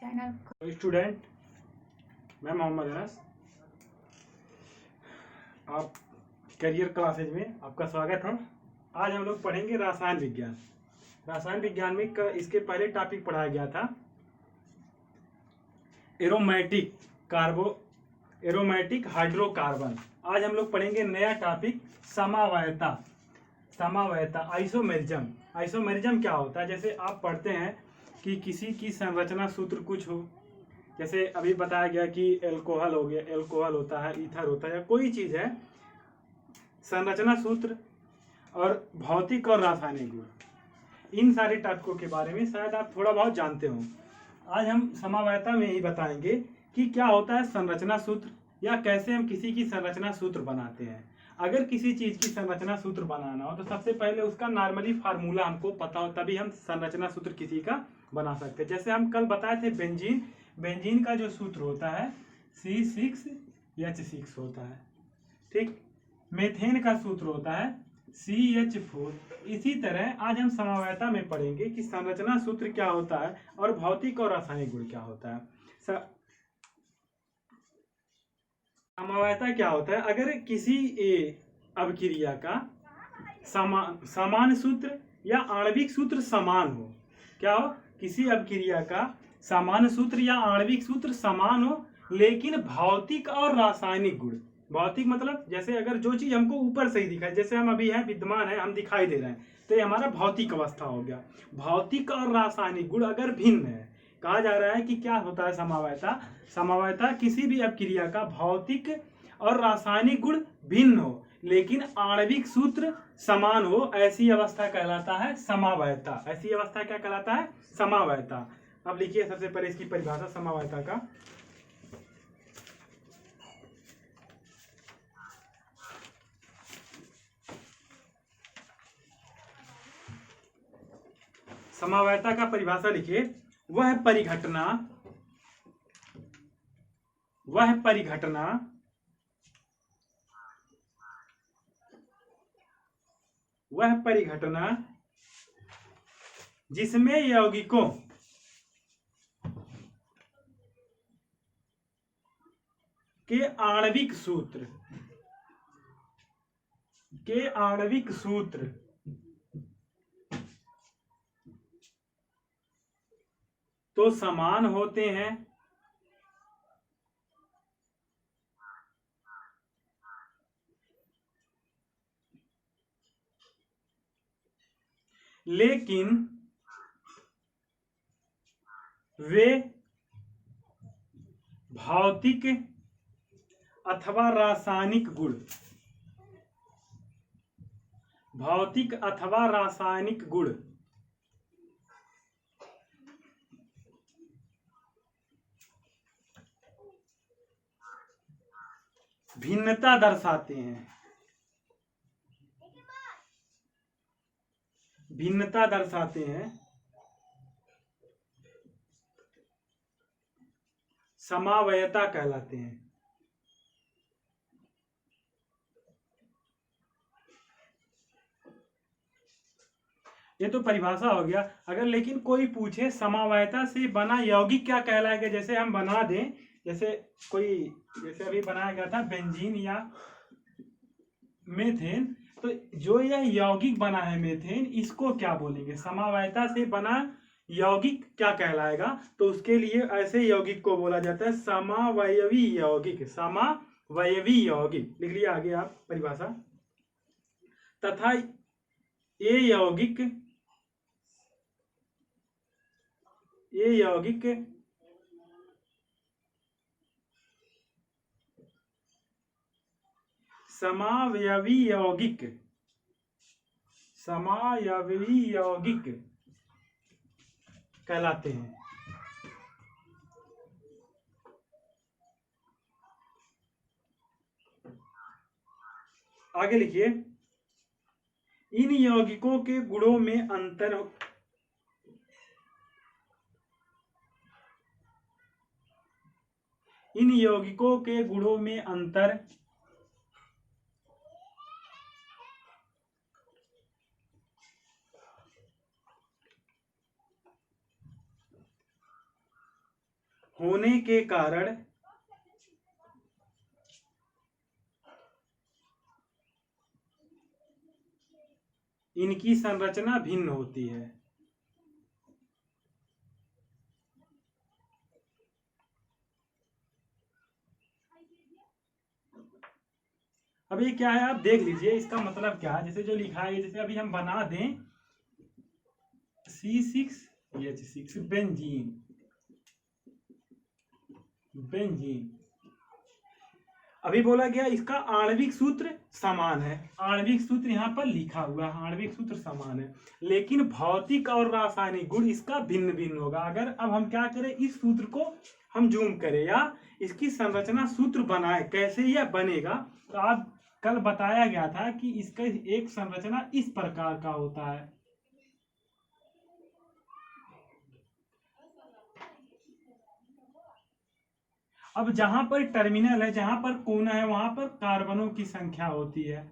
Channel. Student, मैं मोहम्मद अनस, आप career classes में आपका स्वागत है। आज हम लोग पढ़ेंगे रसायन विज्ञान। रसायन विज्ञान में इसके पहले टॉपिक पढ़ाया गया था एरोमेटिक हाइड्रोकार्बन। आज हम लोग पढ़ेंगे नया टॉपिक समावयता। आइसोमेरिज्म। आइसोमेरिज्म क्या होता है? जैसे आप पढ़ते हैं कि किसी की संरचना सूत्र कुछ हो, जैसे अभी बताया गया कि एल्कोहल हो गया, एल्कोहल होता है, ईथर होता है, या कोई चीज है, संरचना सूत्र और भौतिक और रासायनिक गुण, इन सारे टॉपिकों के बारे में शायद आप थोड़ा बहुत जानते हो। आज हम समावयता में ही बताएंगे कि क्या होता है संरचना सूत्र, या कैसे हम किसी की संरचना सूत्र बनाते हैं। अगर किसी चीज की संरचना सूत्र बनाना हो तो सबसे पहले उसका नॉर्मली फार्मूला हमको पता हो, तभी हम संरचना सूत्र किसी का बना सकते हैं। जैसे हम कल बताए थे बेंजीन का जो सूत्र होता है C6H6 होता है, ठीक। मेथेन का सूत्र होता है CH4। इसी तरह आज हम समावयता में पढ़ेंगे कि संरचना सूत्र क्या होता है और भौतिक और रासायनिक गुण क्या होता है। समावयता क्या होता है? अगर किसी अभिक्रिया का समान सूत्र या आणविक सूत्र समान हो, क्या हो? किसी अभिक्रिया का समान सूत्र या आणविक सूत्र समान हो, लेकिन भौतिक और रासायनिक गुण, भौतिक मतलब जैसे अगर जो चीज हमको ऊपर से ही दिखाई, जैसे हम अभी हैं, विद्यमान है, हम दिखाई दे रहे हैं, तो ये हमारा भौतिक अवस्था हो गया। भौतिक और रासायनिक गुण अगर भिन्न है, कहा जा रहा है कि क्या होता है समावयता किसी भी अपक्रिया का भौतिक और रासायनिक गुण भिन्न हो, लेकिन आणविक सूत्र समान हो, ऐसी अवस्था कहलाता है समावयता। ऐसी अवस्था क्या कहलाता है? समावयता। अब लिखिए सबसे पहले इसकी परिभाषा समावयता का। समावयता का परिभाषा लिखिए, वह परिघटना जिसमें यौगिकों के आणविक सूत्र तो समान होते हैं, लेकिन वे भौतिक अथवा रासायनिक गुण भिन्नता दर्शाते हैं, समावयता कहलाते हैं। ये तो परिभाषा हो गया। अगर लेकिन कोई पूछे समावयता से बना यौगिक क्या कहलाएगा, जैसे हम बना दें, जैसे अभी बनाया गया था बेंजीन या मेथेन, तो जो यह यौगिक बना है मेथेन, इसको क्या बोलेंगे? समावयता से बना यौगिक क्या कहलाएगा? तो उसके लिए ऐसे यौगिक को बोला जाता है समावयवी यौगिक। लिख लिया आगे आप परिभाषा। तथा ये यौगिक समावयवी यौगिक कहलाते हैं। आगे लिखिए, इन यौगिकों के गुणों में अंतर होने के कारण इनकी संरचना भिन्न होती है। अब ये क्या है आप देख लीजिए, इसका मतलब क्या है। जैसे जो लिखा है, जैसे अभी हम बना दें C6H6 बेंजीन, बेंजीन। अभी बोला गया इसका आणविक सूत्र समान है, आणविक सूत्र यहाँ पर लिखा हुआ है, आणविक सूत्र समान है, लेकिन भौतिक और रासायनिक गुण इसका भिन्न भिन्न होगा। अगर अब हम क्या करें, इस सूत्र को हम जूम करें या इसकी संरचना सूत्र बनाए, कैसे यह बनेगा, तो आप कल बताया गया था कि इसका एक संरचना इस प्रकार का होता है। अब जहां पर टर्मिनल है, जहां पर कोना है, वहां पर कार्बनों की संख्या होती है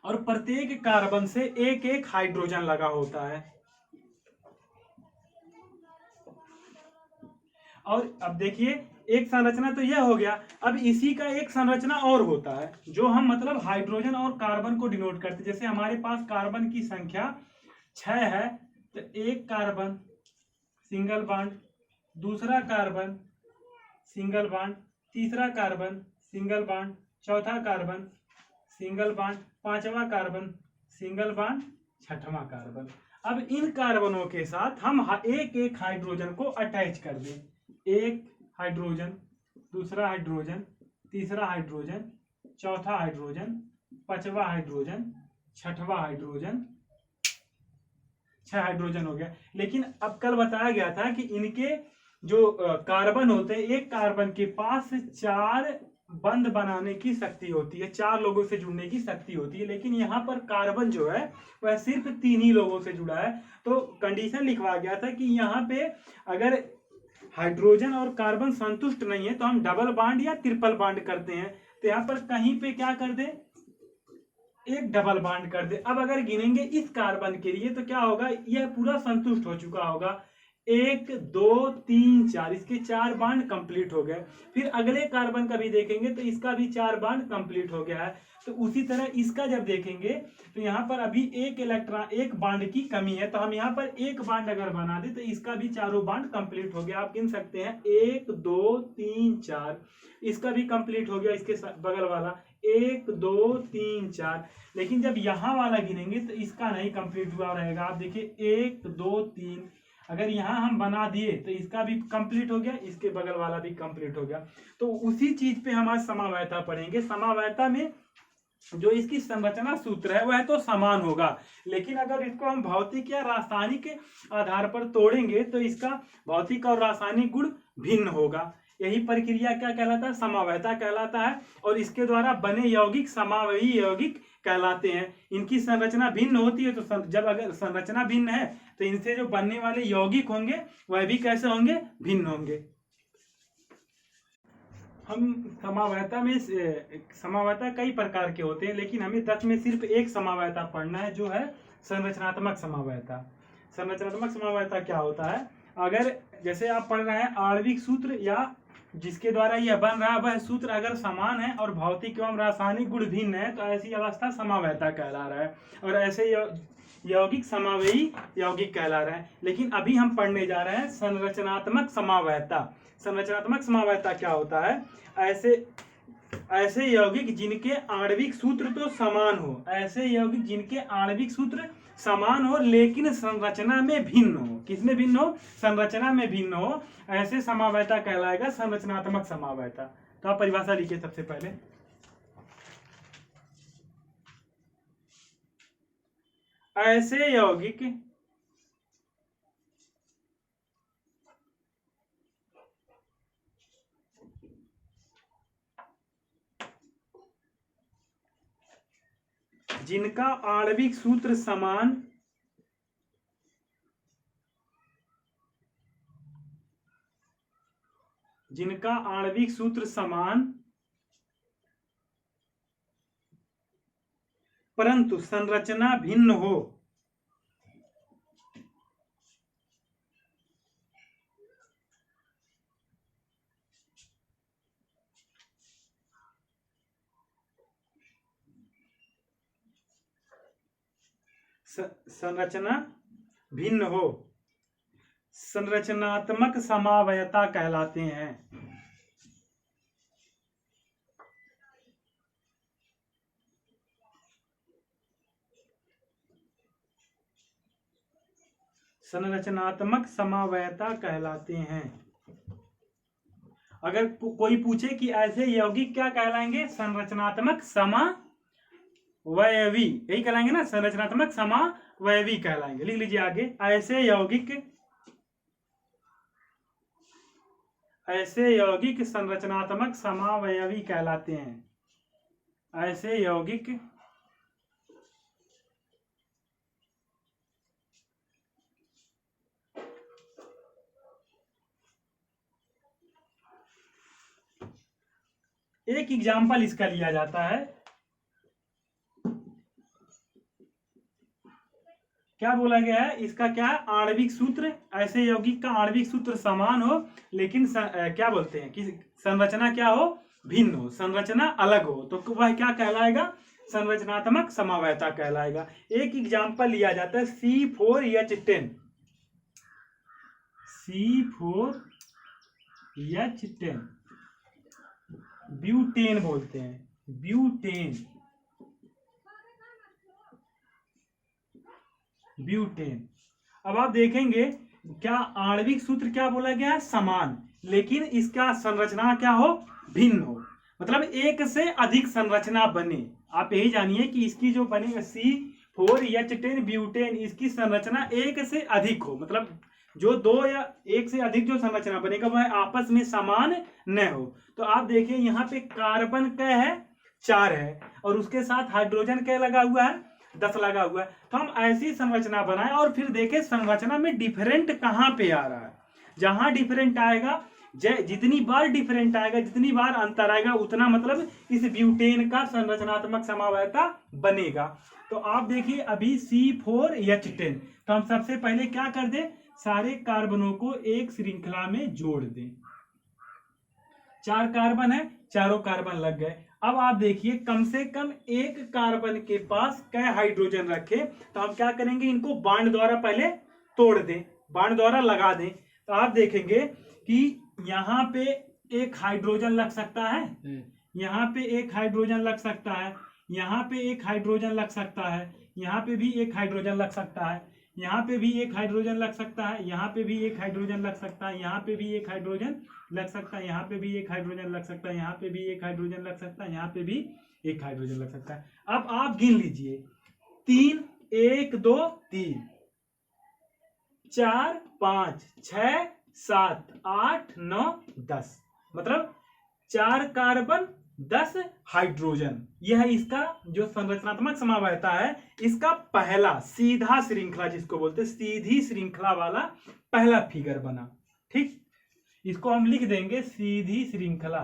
और प्रत्येक कार्बन से एक एक हाइड्रोजन लगा होता है। और अब देखिए, एक संरचना तो यह हो गया। अब इसी का एक संरचना और होता है, जो हम मतलब हाइड्रोजन और कार्बन को डिनोट करते। जैसे हमारे पास कार्बन की संख्या 6 है, तो एक कार्बन सिंगल बॉन्ड, दूसरा कार्बन सिंगल बॉन्ड, तीसरा कार्बन सिंगल बॉन्ड, चौथा कार्बन सिंगल बॉन्ड, पांचवा कार्बन सिंगल बॉन्ड, छठवां कार्बन। अब इन कार्बनों के साथ हम एक एक हाइड्रोजन को अटैच कर दें। एक हाइड्रोजन, दूसरा हाइड्रोजन, तीसरा हाइड्रोजन, चौथा हाइड्रोजन, पांचवा हाइड्रोजन, छठवां हाइड्रोजन, 6 हाइड्रोजन हो गया। लेकिन अब कल बताया गया था कि इनके जो कार्बन होते हैं, एक कार्बन के पास 4 बंध बनाने की शक्ति होती है, 4 लोगों से जुड़ने की शक्ति होती है, लेकिन यहाँ पर कार्बन जो है वह सिर्फ 3 ही लोगों से जुड़ा है। तो कंडीशन लिखवा गया था कि यहाँ पे अगर हाइड्रोजन और कार्बन संतुष्ट नहीं है तो हम डबल बॉन्ड या ट्रिपल बॉन्ड करते हैं। तो यहाँ पर कहीं पे क्या कर दे, एक डबल बॉन्ड कर दे। अब अगर गिनेंगे इस कार्बन के लिए तो क्या होगा, यह पूरा संतुष्ट हो चुका होगा। 1 2 3 4, इसके 4 बॉन्ड कंप्लीट हो गए। फिर अगले कार्बन का भी देखेंगे तो इसका भी 4 बॉन्ड कंप्लीट हो गया है। तो उसी तरह इसका जब देखेंगे तो यहाँ पर अभी एक इलेक्ट्रॉन, एक बॉन्ड की कमी है, तो हम यहाँ पर एक बॉन्ड अगर बना दे तो इसका भी चारों बॉन्ड कंप्लीट हो गया। आप गिन सकते हैं 1 2 3 4, इसका भी कंप्लीट हो गया, इसके बगल वाला 1 2 3 4। लेकिन जब यहाँ वाला गिनेंगे तो इसका नहीं कंप्लीट हुआ रहेगा। आप देखिए 1 2 3, अगर यहाँ हम बना दिए तो इसका भी कंप्लीट हो गया, इसके बगल वाला भी कंप्लीट हो गया। तो उसी चीज पे हम आज समावयता पढ़ेंगे। समावयता में जो इसकी संरचना सूत्र है वह तो समान होगा, लेकिन अगर इसको हम भौतिक या रासायनिक के आधार पर तोड़ेंगे तो इसका भौतिक और रासायनिक गुण भिन्न होगा। यही प्रक्रिया क्या कहलाता है, समावयता कहलाता है। और इसके द्वारा बने यौगिक समावयी यौगिक कहलाते हैं। इनकी संरचना भिन्न होती है, तो जब अगर संरचना भिन्न है तो इनसे जो बनने वाले यौगिक होंगे वह भी कैसे होंगे, भिन्न होंगे। हम समावयता में, समावयता कई प्रकार के होते हैं, लेकिन हमें 10 में सिर्फ एक समावयता पढ़ना है, जो है संरचनात्मक समावयता। संरचनात्मक समावयता क्या होता है, अगर जैसे आप पढ़ रहे हैं आणविक सूत्र या जिसके द्वारा यह बन रहा है वह सूत्र अगर समान है और भौतिक एवं रासायनिक गुण भिन्न है तो ऐसी अवस्था समावयता कहला रहा है, और ऐसे यौगिक समावयी यौगिक कहला रहा है। लेकिन अभी हम पढ़ने जा रहे हैं संरचनात्मक समावयता। संरचनात्मक समावयता क्या होता है, ऐसे यौगिक जिनके आणविक सूत्र तो समान हो, ऐसे यौगिक जिनके आणविक सूत्र समान हो लेकिन संरचना में भिन्न हो। किसमें भिन्न हो, संरचना में भिन्न हो, ऐसे समावयता कहलाएगा संरचनात्मक समावयता। तो आप परिभाषा लिखिए सबसे पहले। ऐसे यौगिक जिनका आणविक सूत्र समान परंतु संरचना भिन्न हो, संरचना भिन्न हो संरचनात्मक समावयता कहलाते हैं। संरचनात्मक समावयता कहलाते हैं। अगर कोई पूछे कि ऐसे यौगिक क्या कहलाएंगे, संरचनात्मक समावयवी, यही कहलाएंगे ना, संरचनात्मक समावयवी कहलाएंगे। लिख लीजिए आगे, ऐसे यौगिक संरचनात्मक समावयवी कहलाते हैं। ऐसे यौगिक एक एग्जाम्पल इसका लिया जाता है, क्या बोला गया है इसका, क्या आणविक सूत्र, ऐसे यौगिक का आणविक सूत्र समान हो लेकिन क्या बोलते हैं कि संरचना क्या हो, भिन्न हो, संरचना अलग हो, तो वह क्या कहलाएगा, संरचनात्मक समावयता कहलाएगा। एक एग्जाम्पल लिया जाता है C4H10, C4H10 ब्यूटेन बोलते हैं, ब्यूटेन। अब आप देखेंगे क्या आणविक सूत्र क्या बोला गया है, समान, लेकिन इसका संरचना क्या हो, भिन्न हो, मतलब एक से अधिक संरचना बने। आप यही जानिए कि इसकी जो बनेगा C4H10 ब्यूटेन, इसकी संरचना एक से अधिक हो, मतलब जो दो या एक से अधिक जो संरचना बनेगा वह आपस में समान न हो। तो आप देखिए यहाँ पे कार्बन क्या है, 4 है, और उसके साथ हाइड्रोजन क्या लगा हुआ है, 10 लगा हुआ है। तो हम ऐसी संरचना बनाएं और फिर देखें संरचना में डिफरेंट कहाँ पे आ रहा है। जहां डिफरेंट आएगा, जितनी बार डिफरेंट आएगा, जितनी बार अंतर आएगा, उतना मतलब इस ब्यूटेन का संरचनात्मक समावयता बनेगा। तो आप देखिए अभी C4H10, तो हम सबसे पहले क्या कर दें, सारे कार्बनों को एक श्रृंखला में जोड़ दें। 4 कार्बन है, चारों कार्बन लग गए। अब आप देखिए कम से कम एक कार्बन के पास क्या हाइड्रोजन रखे, तो हम क्या करेंगे, इनको बांड द्वारा पहले तोड़ दें, बांड द्वारा लगा दें। तो आप देखेंगे कि यहाँ पे एक हाइड्रोजन लग सकता है, यहाँ पे एक हाइड्रोजन लग सकता है, यहाँ पे एक हाइड्रोजन लग सकता है, यहाँ पे भी एक हाइड्रोजन लग सकता है, यहाँ पे भी एक हाइड्रोजन लग सकता है, यहाँ पे भी एक हाइड्रोजन लग सकता है, यहाँ पे भी एक हाइड्रोजन लग सकता है, यहाँ पे भी एक हाइड्रोजन लग सकता है, यहाँ पे भी एक हाइड्रोजन लग सकता है, यहाँ पे भी एक हाइड्रोजन लग सकता है। अब आप गिन लीजिए, 3, 1 2 3 4 5 6 7 8 9 10, मतलब 4 कार्बन 10 हाइड्रोजन। यह इसका जो संरचनात्मक समावयता है, इसका पहला सीधा श्रृंखला, जिसको बोलते हैं सीधी श्रृंखला वाला पहला फिगर बना। ठीक, इसको हम लिख देंगे सीधी श्रृंखला।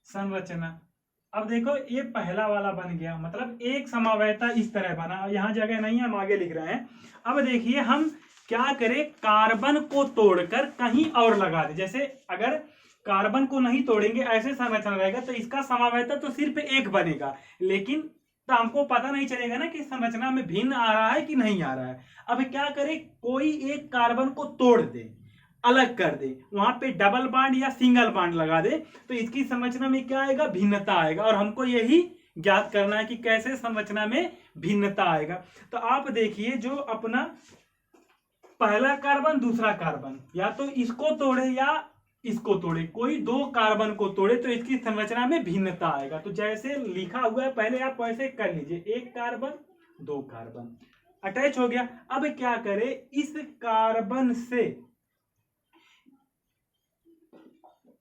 संरचना, अब देखो ये पहला वाला बन गया, मतलब एक समावयता इस तरह बना, यहां जगह नहीं है, हम आगे लिख रहे हैं। अब देखिए हम क्या करें, कार्बन को तोड़कर कहीं और लगा दे। जैसे अगर कार्बन को नहीं तोड़ेंगे, ऐसे संरचना रहेगा, तो इसका समावयता तो सिर्फ एक बनेगा, लेकिन तो हमको पता नहीं चलेगा ना कि संरचना में भिन्न आ रहा है कि नहीं आ रहा है। अब क्या करें, कोई एक कार्बन को तोड़ दे, अलग कर दे, वहां पे डबल बांड या सिंगल बांड लगा दे, तो इसकी संरचना में क्या आएगा, भिन्नता आएगा। और हमको यही ज्ञात करना है कि कैसे संरचना में भिन्नता आएगा। तो आप देखिए जो अपना पहला कार्बन दूसरा कार्बन, या तो इसको तोड़े या इसको तोड़े, कोई 2 कार्बन को तोड़े, तो इसकी संरचना में भिन्नता आएगा। तो जैसे लिखा हुआ है पहले आप वैसे कर लीजिए, 1 कार्बन 2 कार्बन अटैच हो गया। अब क्या करे, इस कार्बन से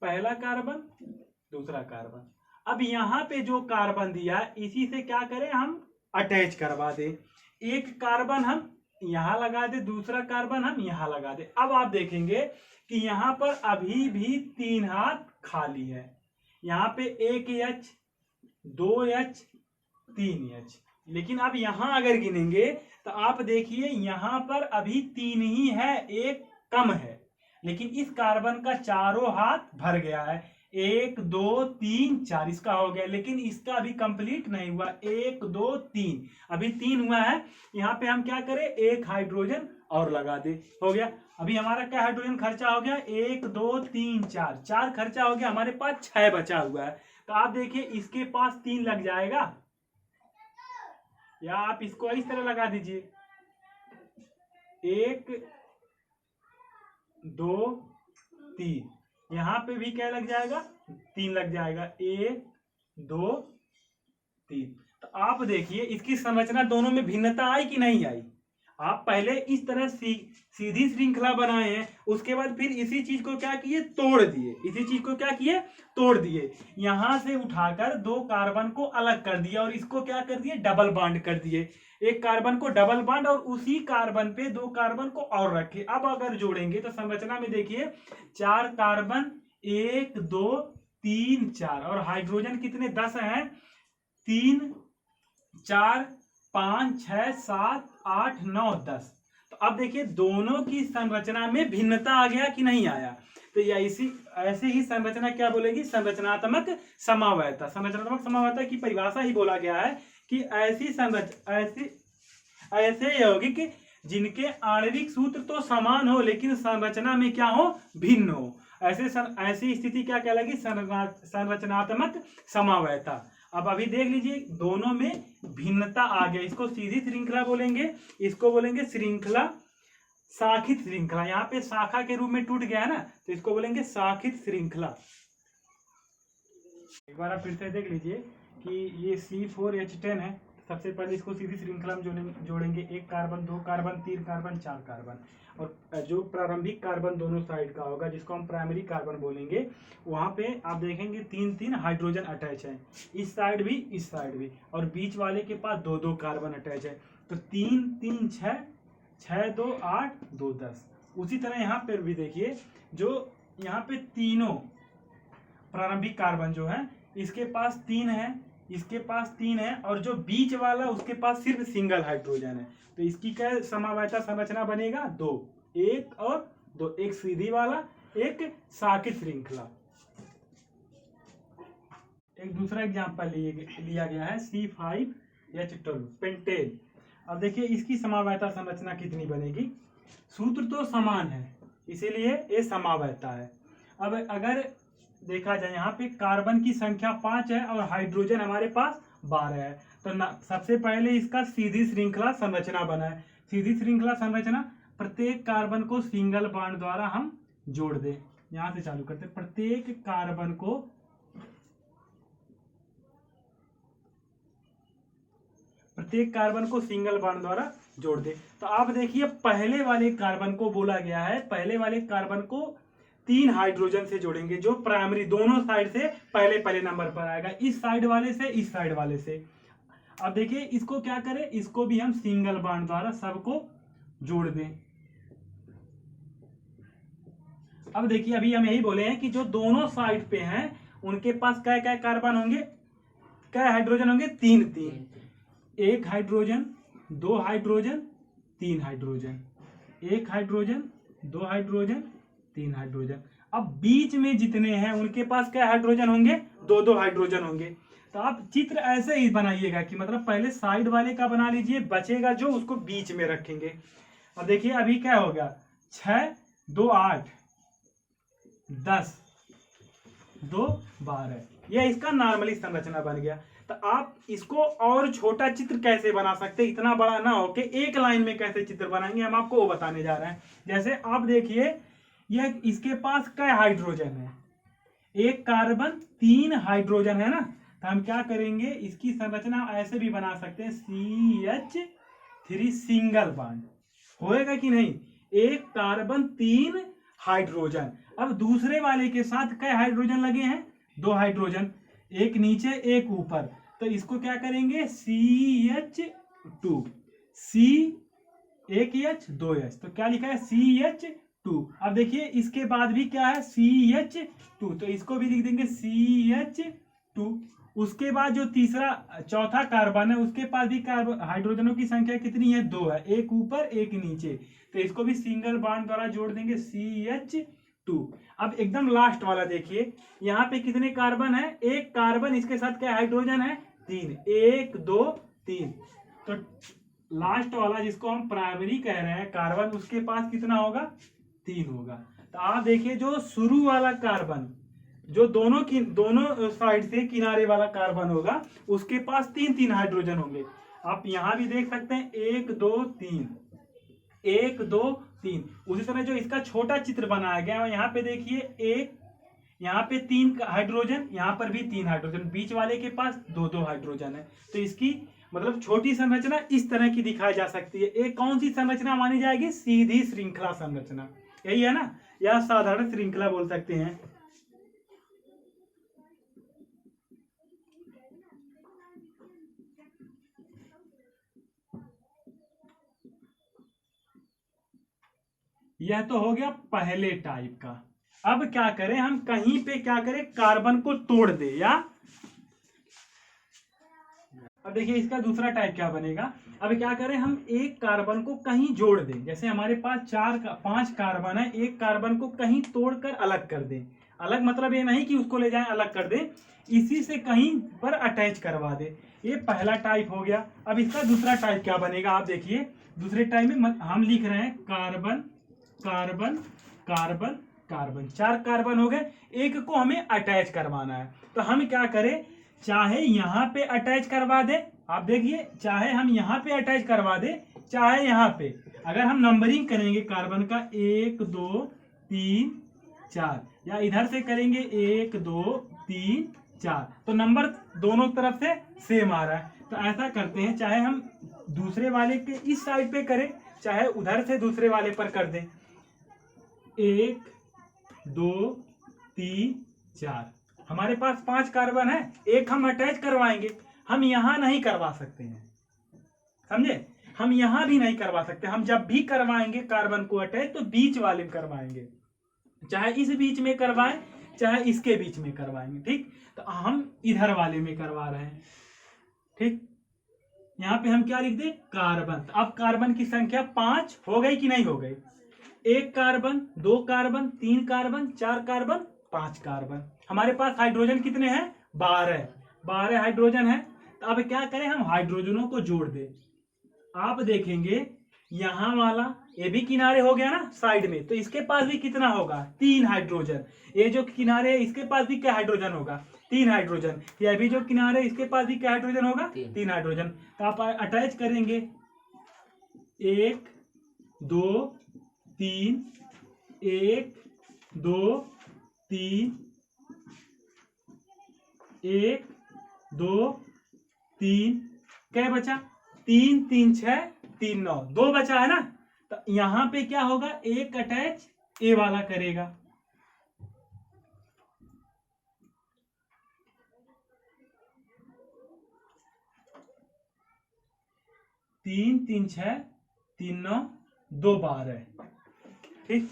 पहला कार्बन दूसरा कार्बन, अब यहां पे जो कार्बन दिया इसी से क्या करें, हम अटैच करवा दे। एक कार्बन हम यहां लगा दे, दूसरा कार्बन हम यहां लगा दे। अब आप देखेंगे कि यहां पर अभी भी 3 हाथ खाली है, यहां पे 1 H 2 H 3 H, लेकिन अब यहाँ अगर गिनेंगे तो आप देखिए यहाँ पर अभी 3 ही है, एक कम है, लेकिन इस कार्बन का चारों हाथ भर गया है। 1 2 3 4 इसका हो गया, लेकिन इसका अभी कंप्लीट नहीं हुआ। 1 2 3 अभी 3 हुआ है। यहाँ पे हम क्या करें, एक हाइड्रोजन और लगा दे, हो गया। अभी हमारा क्या हाइड्रोजन खर्चा हो गया, 1 2 3 4, 4 खर्चा हो गया, हमारे पास 6 बचा हुआ है। तो आप देखिए इसके पास 3 लग जाएगा, या आप इसको इस तरह लगा दीजिए, 1 2 3, यहां पे भी क्या लग जाएगा, 3 लग जाएगा, 1 2 3। तो आप देखिए इसकी संरचना दोनों में भिन्नता आई कि नहीं आई। आप पहले इस तरह सीधी श्रृंखला बनाए हैं, उसके बाद फिर इसी चीज को क्या किए, तोड़ दिए, इसी चीज को क्या किए, तोड़ दिए। यहां से उठाकर 2 कार्बन को अलग कर दिया और इसको क्या कर दिए, डबल बॉन्ड कर दिए। एक कार्बन को डबल बॉन्ड और उसी कार्बन पे 2 कार्बन को और रखे। अब अगर जोड़ेंगे तो संरचना में देखिए 4 कार्बन, 1 2 3 4, और हाइड्रोजन कितने, 10 हैं, 3 4 5 6 7 8 9 10। तो अब देखिए दोनों की संरचना में भिन्नता आ गया कि नहीं आया। तो यह इसी ऐसे ही संरचना क्या बोलेगी, संरचनात्मक समवायता। संरचनात्मक समवायता की परिभाषा ही बोला गया है कि ऐसे यौगिक जिनके आणविक सूत्र तो समान हो लेकिन संरचना में क्या हो, भिन्न हो, ऐसी स्थिति क्या कहलाएगी, संरचनात्मक समवायता। अब अभी देख लीजिए दोनों में भिन्नता आ गया, इसको सीधी श्रृंखला बोलेंगे, इसको बोलेंगे श्रृंखला, शाखित श्रृंखला। यहाँ पे शाखा के रूप में टूट गया है ना, तो इसको बोलेंगे शाखित श्रृंखला। एक बार आप फिर से देख लीजिए कि ये C4H10 है। सबसे पहले इसको सीधी श्रृंखला में जोड़ेंगे, 1 कार्बन 2 कार्बन 3 कार्बन 4 कार्बन, और जो प्रारंभिक कार्बन दोनों साइड का होगा जिसको हम प्राइमरी कार्बन बोलेंगे, वहां पे आप देखेंगे 3 हाइड्रोजन अटैच है, इस साइड भी इस साइड भी, और बीच वाले के पास 2 कार्बन अटैच है। तो 3 3 6 6 2 8 2 10। उसी तरह यहाँ पर भी देखिए जो यहाँ पे तीनों प्रारंभिक कार्बन जो है, इसके पास 3 है, इसके पास 3 है, और जो बीच वाला उसके पास सिर्फ सिंगल हाइड्रोजन है। तो इसकी क्या समवायता संरचना बनेगा, 2, 1 और 2, एक सीधी वाला, एक शाखित श्रृंखला। एक दूसरा एग्जांपल लिया गया है C5H12 पेंटेन। अब देखिए इसकी समवायता संरचना कितनी बनेगी, सूत्र तो समान है इसीलिए ये समवायता है। अब अगर देखा जाए यहाँ पे कार्बन की संख्या 5 है और हाइड्रोजन हमारे पास 12 है, तो सबसे पहले इसका सीधी श्रृंखला संरचना बना है। सीधी श्रृंखला संरचना, प्रत्येक कार्बन को सिंगल बॉन्ड द्वारा हम जोड़ दें। यहां से चालू करते हैं, प्रत्येक कार्बन को सिंगल बॉन्ड द्वारा जोड़ दे। तो आप देखिए पहले वाले कार्बन को बोला गया है, पहले वाले कार्बन को 3 हाइड्रोजन से जोड़ेंगे, जो प्राइमरी दोनों साइड से पहले नंबर पर आएगा, इस साइड वाले से इस साइड वाले से। अब देखिए इसको क्या करें, इसको भी हम सिंगल बॉन्ड द्वारा सबको जोड़ दें। अब देखिए अभी हम यही बोले हैं कि जो दोनों साइड पे हैं उनके पास क्या क्या कार्बन होंगे, क्या हाइड्रोजन होंगे, 3, 1 hydrogen 2 hydrogen 3 hydrogen, 1 hydrogen 2 hydrogen 3 hydrogen. अब बीच में जितने हैं उनके पास क्या हाइड्रोजन होंगे, 2 हाइड्रोजन होंगे। तो आप चित्र ऐसे ही बनाइएगा कि मतलब पहले साइड वाले का बना लीजिए, बचेगा जो उसको बीच में रखेंगे। अब देखिए अभी क्या हो गया, 6 2 8 10 2 12, यह इसका नॉर्मली संरचना बन गया। तो आप इसको और छोटा चित्र कैसे बना सकते, इतना बड़ा ना हो कि एक लाइन में कैसे चित्र बनाएंगे, हम आपको वो बताने जा रहे हैं। जैसे आप देखिए यह इसके पास क्या हाइड्रोजन है, 1 कार्बन 3 हाइड्रोजन है ना। तो हम क्या करेंगे, इसकी संरचना ऐसे भी बना सकते हैं, CH3 सिंगल बॉन्ड होएगा कि नहीं, 1 कार्बन 3 हाइड्रोजन। अब दूसरे वाले के साथ क्या हाइड्रोजन लगे हैं, 2 हाइड्रोजन, एक नीचे एक ऊपर। तो इसको क्या करेंगे, CH2, C 1H 2H, तो क्या लिखा है CH2। अब देखिए इसके बाद भी क्या है, CH2, तो इसको भी लिख देंगे CH2। 2। उसके बाद जो चौथा कार्बन है उसके पास भी कार्बन हाइड्रोजनों की संख्या कितनी है? 2 है, एक ऊपर एक नीचे, तो इसको भी सिंगल बॉन्ड द्वारा जोड़ देंगे CH2। अब एकदम लास्ट वाला देखिए, यहाँ पे कितने कार्बन है? एक कार्बन, इसके साथ क्या हाइड्रोजन है? 3, 1 2 3। तो लास्ट वाला जिसको हम प्राइमरी कह रहे हैं कार्बन, उसके पास कितना होगा? 3 होगा। तो आप देखिए जो शुरू वाला कार्बन, जो दोनों साइड से किनारे वाला कार्बन होगा, उसके पास 3 हाइड्रोजन होंगे। आप यहां भी देख सकते हैं 1 2 3, 1 2 3। उसी तरह जो इसका छोटा चित्र बनाया गया है, यहाँ पे देखिए एक, यहाँ पे 3 हाइड्रोजन, यहाँ पर भी 3 हाइड्रोजन, बीच वाले के पास 2 हाइड्रोजन है। तो इसकी मतलब छोटी संरचना इस तरह की दिखाई जा सकती है। एक कौन सी संरचना मानी जाएगी? सीधी श्रृंखला संरचना, यही है ना, या साधारण श्रृंखला बोल सकते हैं। यह तो हो गया पहले टाइप का। अब क्या करें हम? कहीं पे क्या करें? कार्बन को तोड़ दे, या अब देखिए इसका दूसरा टाइप क्या बनेगा। अब क्या करें हम? एक कार्बन को कहीं जोड़ दें। जैसे हमारे पास 5 कार्बन है, एक कार्बन को कहीं तोड़कर अलग कर दें। अलग मतलब ये नहीं कि उसको ले जाएं अलग कर दें, इसी से कहीं पर अटैच करवा दे। ये पहला टाइप हो गया। अब इसका दूसरा टाइप क्या बनेगा? आप देखिए दूसरे टाइप में हम लिख रहे हैं carbon carbon carbon carbon, 4 carbon हो गए, एक को हमें अटैच करवाना है। तो हम क्या करें? चाहे यहां पे अटैच करवा दे, आप देखिए, चाहे हम यहां पे अटैच करवा दे, चाहे यहां पे। अगर हम नंबरिंग करेंगे कार्बन का 1 2 3 4, या इधर से करेंगे 1 2 3 4, तो नंबर दोनों तरफ से सेम आ रहा है। तो ऐसा करते हैं, चाहे हम दूसरे वाले के इस साइड पे करें, चाहे उधर से दूसरे वाले पर कर दें। 1 2 3 4, हमारे पास 5 कार्बन है, एक हम अटैच करवाएंगे। हम यहां नहीं करवा सकते हैं, समझे? हम यहां भी नहीं करवा सकते। हम जब भी करवाएंगे कार्बन को अटैच, तो बीच वाले में करवाएंगे, चाहे इस बीच में करवाएं, चाहे इसके बीच में करवाएंगे। ठीक, तो हम इधर वाले में करवा रहे हैं। ठीक, यहां पे हम क्या लिख दे? कार्बन। अब कार्बन की संख्या 5 हो गई कि नहीं हो गई? 1 carbon, 2 carbon, 3 carbon, 4 carbon, 5 carbon. हमारे पास हाइड्रोजन कितने हैं? 12 हाइड्रोजन है। तो अब क्या करें हम? हाइड्रोजनों को जोड़ दे। आप देखेंगे यहां वाला, ये भी किनारे हो गया ना साइड में, तो इसके पास भी कितना होगा? 3 हाइड्रोजन। ये जो किनारे है इसके पास भी क्या हाइड्रोजन होगा? 3 हाइड्रोजन। ये भी जो किनारे इसके पास भी क्या हाइड्रोजन होगा? 3 हाइड्रोजन। तो आप अटैच करेंगे 1 2 3, 1 2 3, 1 2 3, क्या बचा? 3 3 6 3 9, 2 बचा है ना। तो यहां पे क्या होगा? एक अटैच ए वाला करेगा। तीन 3 6 3 9 2 12। ठीक,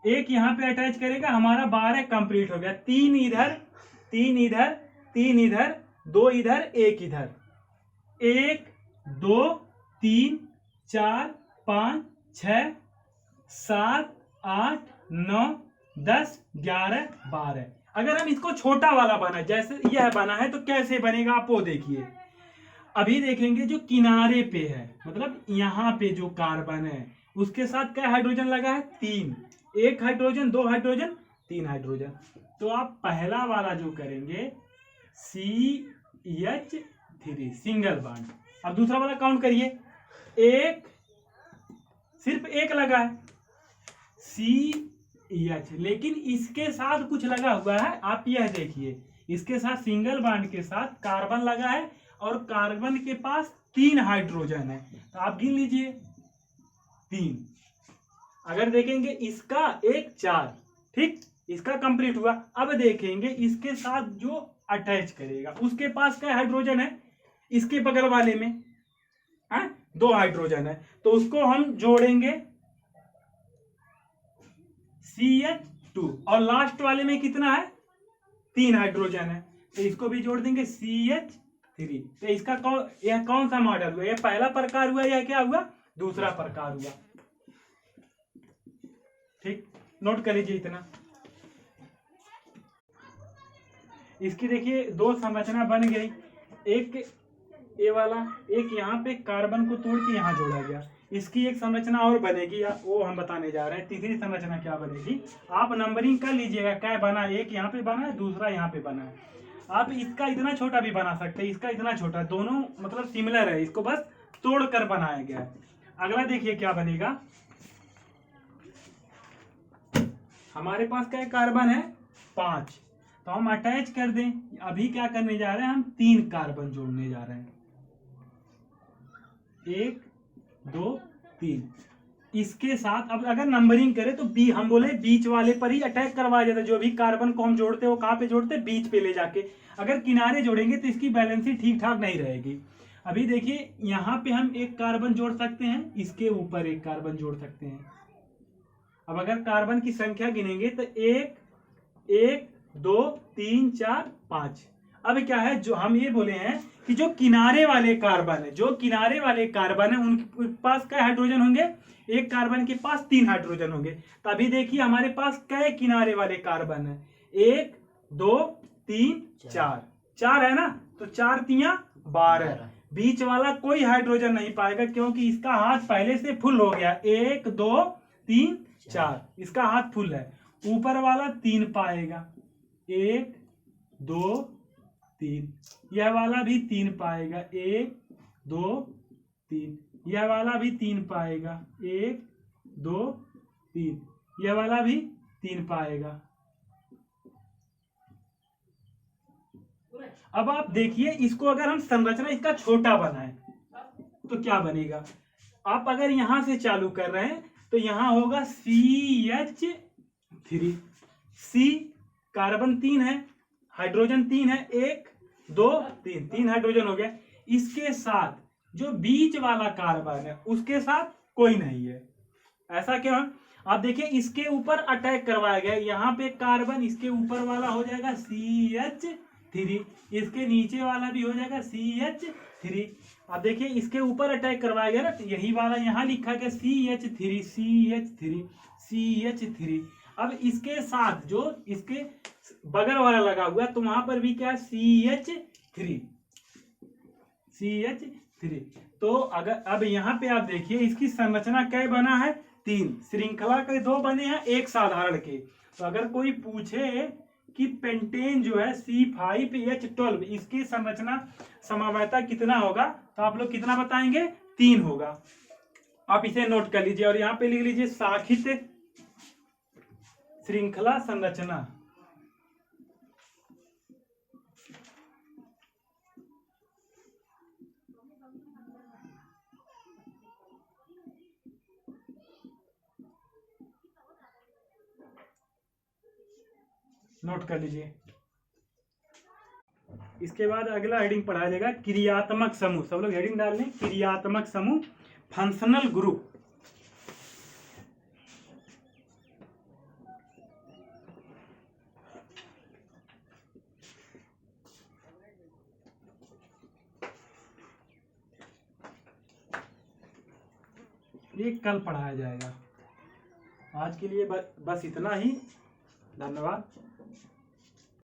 एक यहाँ पे अटैच करेगा, हमारा 12 कंप्लीट हो गया। 3 इधर 3 इधर 3 इधर 2 इधर 1 इधर, 1 2 3 4 5 6 7 8 9 10 11 12। अगर हम इसको छोटा वाला बना, जैसे यह बना है, तो कैसे बनेगा आप वो देखिए। अभी देखेंगे जो किनारे पे है, मतलब यहाँ पे जो कार्बन है उसके साथ क्या हाइड्रोजन लगा है? 3, 1 हाइड्रोजन, 2 हाइड्रोजन, 3 हाइड्रोजन। तो आप पहला वाला जो करेंगे CH3 सिंगल बॉन्ड। अब दूसरा वाला काउंट करिए, एक सिर्फ एक लगा है CH, लेकिन इसके साथ कुछ लगा हुआ है। आप यह देखिए, इसके साथ सिंगल बॉन्ड के साथ कार्बन लगा है, और कार्बन के पास 3 हाइड्रोजन है। तो आप गिन लीजिए 3। अगर देखेंगे इसका 1 4, ठीक, इसका कंप्लीट हुआ। अब देखेंगे इसके साथ जो अटैच करेगा उसके पास क्या हाइड्रोजन है? इसके बगल वाले में 2 हाइड्रोजन है, तो उसको हम जोड़ेंगे CH2। और लास्ट वाले में कितना है? 3 हाइड्रोजन है, तो इसको भी जोड़ देंगे CH3। तो इसका यह कौन सा मॉडल हुआ? यह पहला प्रकार हुआ या क्या हुआ? दूसरा प्रकार हुआ। ठीक, नोट कर लीजिए इतना। इसकी देखिए 2 संरचना बन गई, एक ये वाला, एक यहाँ पे कार्बन को तोड़ के यहाँ जोड़ा गया। इसकी एक संरचना और बनेगी, वो हम बताने जा रहे हैं। तीसरी संरचना क्या बनेगी, आप नंबरिंग कर लीजिएगा क्या बना। एक यहाँ पे बना है, दूसरा यहाँ पे बना है। आप इसका इतना छोटा भी बना सकते हैं, इसका इतना छोटा, दोनों मतलब सिमिलर है, इसको बस तोड़ कर बनाया गया है। अगला देखिए क्या बनेगा। हमारे पास क्या कार्बन है 5, तो हम अटैच कर दें। अभी क्या करने जा रहे हैं, हम 3 कार्बन जोड़ने जा रहे हैं, 1 2 3। इसके साथ अब अगर नंबरिंग करें तो बी, हम बोले बीच वाले पर ही अटैक करवाया जाता है। जो भी कार्बन को हम जोड़ते हैं वो कहाँ पे जोड़ते हैं, बीच पे ले जाके। अगर किनारे जोड़ेंगे तो इसकी बैलेंसिंग ठीक ठाक नहीं रहेगी। अभी देखिए यहाँ पे हम एक कार्बन जोड़ सकते हैं, इसके ऊपर एक कार्बन जोड़ सकते हैं। अब अगर कार्बन की संख्या गिनेंगे तो 1 1 2 3 4 5। अब क्या है, जो हम ये बोले हैं कि जो किनारे वाले कार्बन है, जो किनारे वाले कार्बन है उनके पास क्या हाइड्रोजन होंगे, एक कार्बन के पास 3 हाइड्रोजन होंगे। तो अभी देखिए हमारे पास क्या किनारे वाले कार्बन है, 1 2 3 4, 4 है ना, तो 4 तिया 12। बीच वाला कोई हाइड्रोजन नहीं पाएगा क्योंकि इसका हाथ पहले से फुल हो गया, 1 2 3 4, इसका हाथ फुल है। ऊपर वाला 3 पाएगा, 1 2 3। यह वाला भी 3 पाएगा, 1 2 3। यह वाला भी 3 पाएगा, 1 2 3। यह वाला भी 3 पाएगा। अब आप देखिए इसको अगर हम संरचना इसका छोटा बनाए तो क्या बनेगा। आप अगर यहां से चालू कर रहे हैं तो यहां होगा CH3। C कार्बन 3 है, हाइड्रोजन 3 है, 1 2 3, 3 हाइड्रोजन हो गया। इसके साथ जो बीच वाला कार्बन है उसके साथ कोई नहीं है। ऐसा क्यों? आप देखिए इसके ऊपर अटैक करवाया गया, यहाँ पे कार्बन, इसके ऊपर वाला हो जाएगा CH3, इसके नीचे वाला भी हो जाएगा CH3। अब देखिए इसके ऊपर अटैक करवाया गया ना, तो यही वाला यहाँ लिखा गया CH3 CH3 CH3। अब इसके साथ जो इसके बगल वाला लगा हुआ तो वहां पर भी क्या CH3 CH3। तो अगर अब यहाँ पे आप देखिए इसकी संरचना क्या बना है, 3 श्रृंखला के 2 बने हैं, एक साधारण के। तो अगर कोई पूछे कि पेंटेन जो है C5H12 इसकी संरचना समवायता कितना होगा, तो आप लोग कितना बताएंगे, 3 होगा। आप इसे नोट कर लीजिए और यहाँ पे लिख लीजिए शाखित श्रृंखला संरचना। नोट कर लीजिए। इसके बाद अगला हेडिंग पढ़ाया जाएगा क्रियात्मक समूह। सब लोग हेडिंग डाल लें, क्रियात्मक समूह, फंक्शनल ग्रुप। ये कल पढ़ाया जाएगा। आज के लिए बस इतना ही। धन्यवाद।